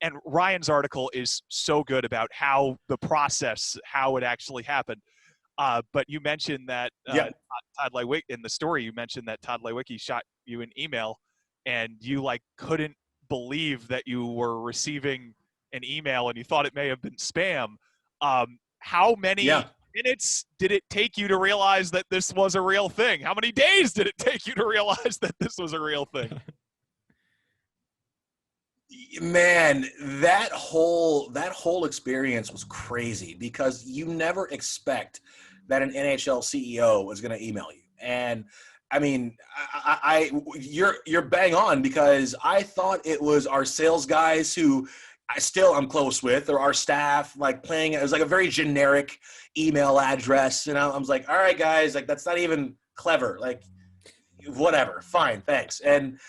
and Ryan's article is so good about how the process, how it actually happened. But you mentioned that Yeah. Todd Lewicki in the story. You mentioned that Todd Lewicki shot you an email, and you like couldn't believe that you were receiving an email, and you thought it may have been spam. How many Yeah. minutes did it take you to realize that this was a real thing? How many days did it take you to realize that this was a real thing? Man, that whole experience was crazy because you never expect that an NHL CEO is going to email you. And I mean, you're bang on, because I thought it was our sales guys who I'm close with, or our staff, like playing it was like a very generic email address. And I was like, all right, guys, like that's not even clever. Like, whatever, fine, thanks. And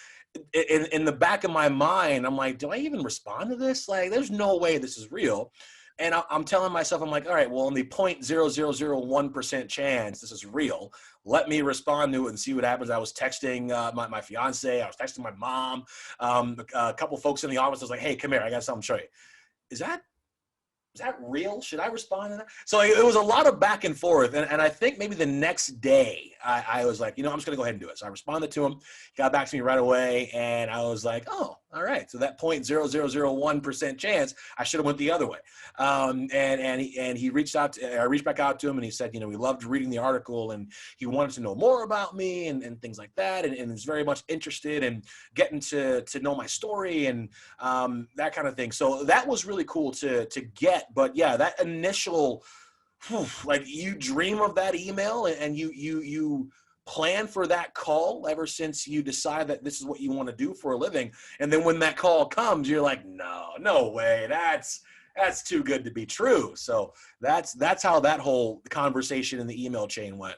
in the back of my mind, I'm like, do I even respond to this? Like, there's no way this is real. And I'm telling myself, I'm like, all right, well, in the 0.0001% chance this is real, let me respond to it and see what happens. I was texting my fiance, I was texting my mom, a couple folks in the office. I was like, hey, come here, I got something to show you. Is that real? Should I respond to that? So it was a lot of back and forth. And I think maybe the next day I was like, I'm just going to go ahead and do it. So I responded to him. He got back to me right away. And I was like, oh, all right. So that 0.0001% chance, I should have went the other way. And he reached out. I reached back out to him, and he said, we loved reading the article, and he wanted to know more about me and things like that. And was very much interested in getting to know my story and that kind of thing. So that was really cool to get. But yeah, that initial, like, you dream of that email, and you plan for that call ever since you decide that this is what you want to do for a living. And then when that call comes, you're like, no way, that's too good to be true. So that's how that whole conversation in the email chain went.